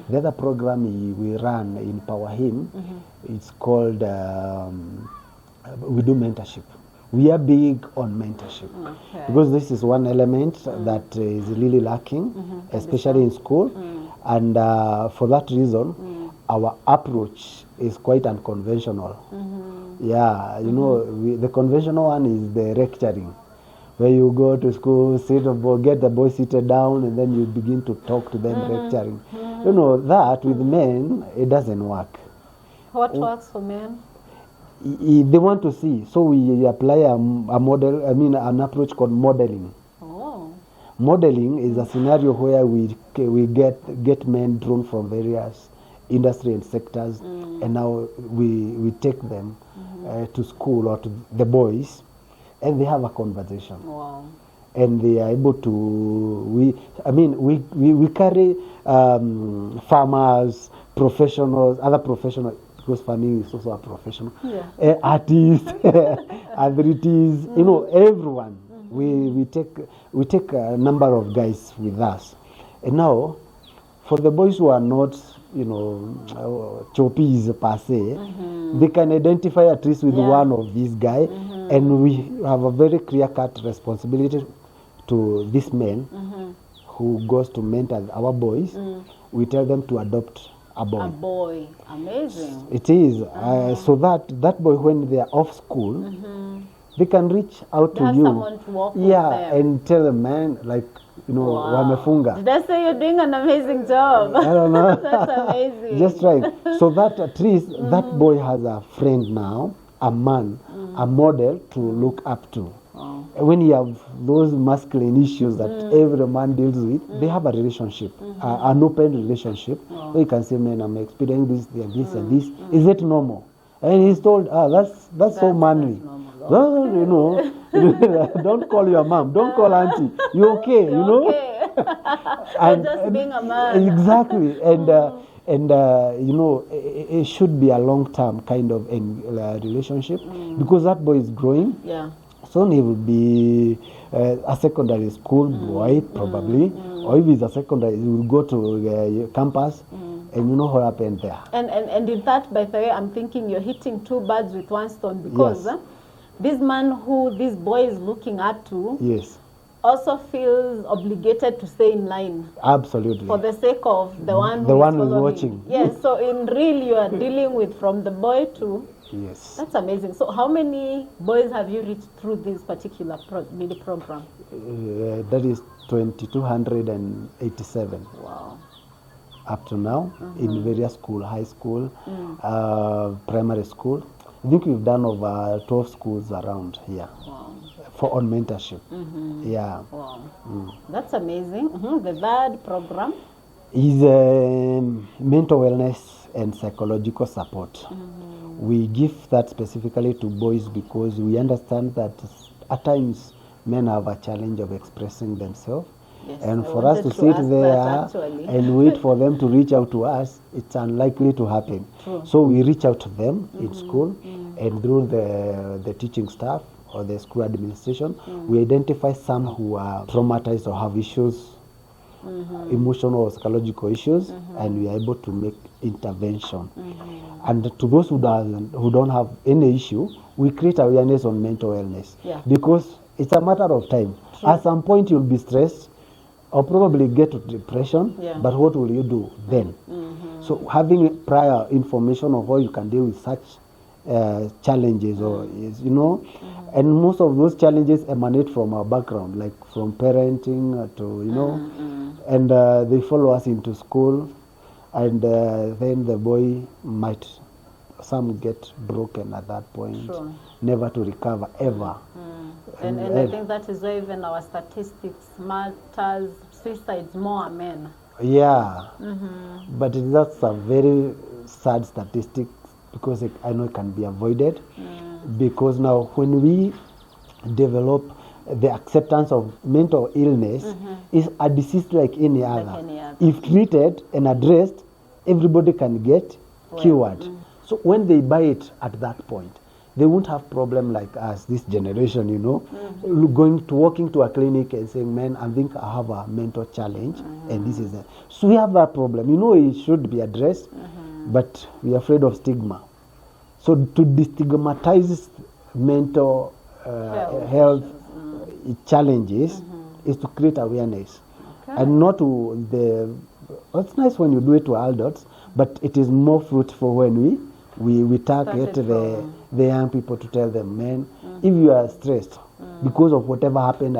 The other program we run in Powerhim, it's called, we do mentorship. We are big on mentorship because this is one element that is really lacking, especially in school. And for that reason, our approach is quite unconventional. Yeah, you know, the conventional one is the lecturing, where you go to school, get the boys seated down, and then you begin to talk to them, lecturing. You know, that with men, it doesn't work. What works for men? They want to see. So we apply a model, an approach called modeling. Oh. Modeling is a scenario where we get men drawn from various industry and sectors, and now we take them to school or to the boys, and they have a conversation. Wow. And they are able to, we carry farmers, professionals, other professionals, because farming is also a professional, artists, athletes, you know, everyone. We take a number of guys with us. And now, for the boys who are not, you know, choppies per se, they can identify at least with one of these guys, and we have a very clear-cut responsibility to these men who goes to mentor our boys. We tell them to adopt a boy. A boy. Amazing. It is. So that boy, when they are off school, they can reach out to you. Someone to walk with them. And tell them, man, like, you know, wamefunga. Did I say you're doing an amazing job? I don't know. That's amazing. Just right. So that at least that boy has a friend now, a man, a model to look up to. When you have those masculine issues that every man deals with, they have a relationship, an open relationship, where you can say, man, I'm experiencing this and this and this. Is it normal? And he's told, that's so manly. Well, you know, don't call your mom, don't call auntie. You okay, you know? Okay. And just being a man. Exactly. And you know, it should be a long-term kind of relationship, because that boy is growing. Yeah. Soon he will be a secondary school boy, probably. Or if he's a secondary, he will go to campus. And you know what happened there. And in that, by the way, I'm thinking you're hitting two birds with one stone, because this man who this boy is looking up to also feels obligated to stay in line. Absolutely. For the sake of the one who's watching. Yes, so in real you are dealing with from the boy to... Yes. That's amazing. So how many boys have you reached through this particular mini program? That is 2,287. Wow. Up to now, in various schools, high school, primary school. I think we've done over 12 schools around here on mentorship. Yeah. Wow. That's amazing. The third program is mental wellness and psychological support. We give that specifically to boys because we understand that at times men have a challenge of expressing themselves. Yes, and for us to sit there and wait for them to reach out to us, it's unlikely to happen. True. So we reach out to them in school, and through the teaching staff or the school administration, we identify some who are traumatized or have issues, emotional or psychological issues, and we are able to make intervention. And to those who don't have any issue, we create awareness on mental wellness, because it's a matter of time. True. At some point you'll be stressed or probably get to depression, but what will you do then? So having prior information of how you can deal with such challenges, or you know, and most of those challenges emanate from our background, like from parenting to, you know, and they follow us into school, and then the boy might, some get broken at that point, never to recover ever. And I think that is why even our statistics matters. Suicides more men. Yeah, but that's a very sad statistic, because I know it can be avoided. Because now when we develop the acceptance of mental illness, is a disease like any other. If treated and addressed, everybody can get cured. So when they buy it at that point, they won't have problem like us, this generation, you know, walking to a clinic and saying, man, I think I have a mental challenge, and this is it. So we have that problem. You know, it should be addressed, but we are afraid of stigma. So to destigmatize mental health challenges is to create awareness. And not to it's nice when you do it to adults, but it is more fruitful when we target the young people to tell them, man, if you are stressed because of whatever happened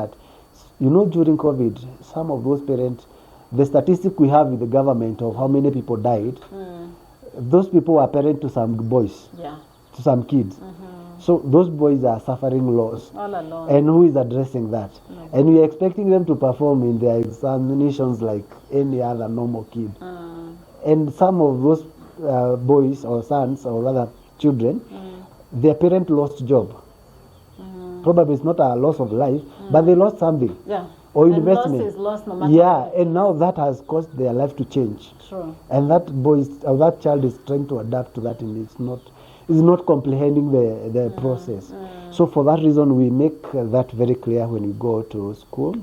during COVID, some of those parents, the statistic we have with the government of how many people died, those people were parents to some boys, to some kids. So those boys are suffering loss. All alone. And who is addressing that? And we are expecting them to perform in their examinations like any other normal kid. And some of those boys or sons or rather children, their parent lost job. Probably it's not a loss of life, but they lost something. Or investment. Loss is loss no matter and now that has caused their life to change. True. And that that child is trying to adapt to that, and it's not comprehending the process. So for that reason, we make that very clear when we go to school.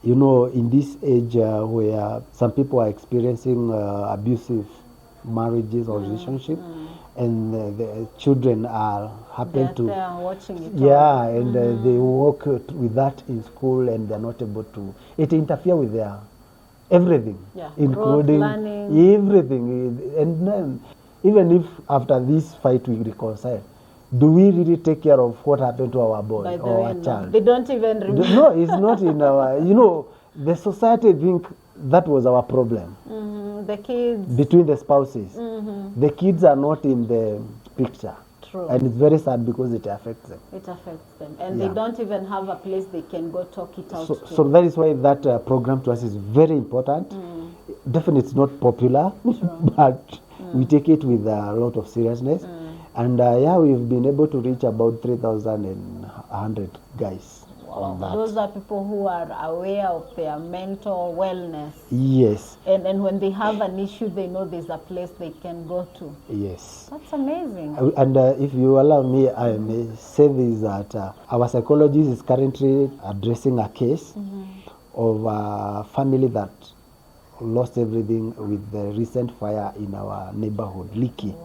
You know, in this age where some people are experiencing abusive marriages or relationships, and the children happen to watching it and they work with that in school, and they're not able to. It interferes with their everything, including everything. And then, even if after this fight we reconcile, do we really take care of what happened to our boy or our child? They don't even remember. No, it's not in our. You know, the society think that was our problem. The kids. Between the spouses. The kids are not in the picture. True. And it's very sad because it affects them. It affects them. And they don't even have a place they can go talk it out to. So that is why that program to us is very important. Definitely it's not popular, but we take it with a lot of seriousness. And we've been able to reach about 3,100 guys. On that. Those are people who are aware of their mental wellness. Yes. And when they have an issue, they know there's a place they can go to. Yes. That's amazing. And if you allow me, I may say this, that our psychologist is currently addressing a case of a family that lost everything with the recent fire in our neighborhood, Leaky.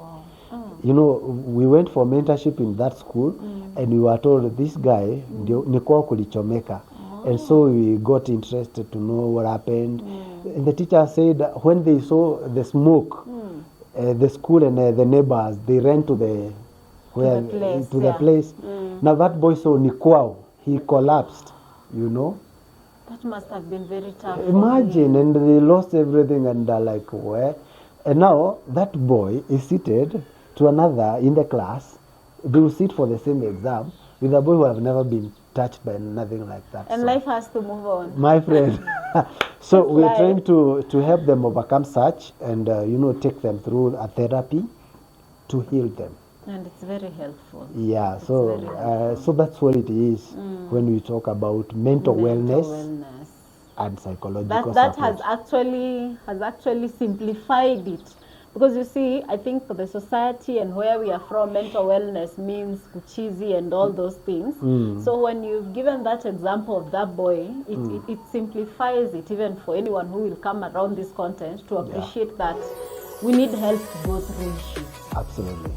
You know, we went for mentorship in that school, and we were told this guy nikuwa kulichomeka, and so we got interested to know what happened. And the teacher said when they saw the smoke, the school and the neighbors, they ran to the place. Now that boy saw nikuwa, he collapsed. You know. That must have been very tough. Imagine, and they lost everything, and they're like, where? And now that boy is seated to another in the class. They will sit for the same exam with a boy who have never been touched by nothing like that. And life has to move on. My friend. So we're trying to help them overcome such, and take them through a therapy to heal them. And it's very helpful. Yeah, so that's what it is when we talk about mental wellness and psychological that support. has actually simplified it. Because you see, I think for the society and where we are from, mental wellness means kuchizi and all those things. So when you've given that example of that boy, it simplifies it even for anyone who will come around this content to appreciate that we need help to go through issues. Absolutely.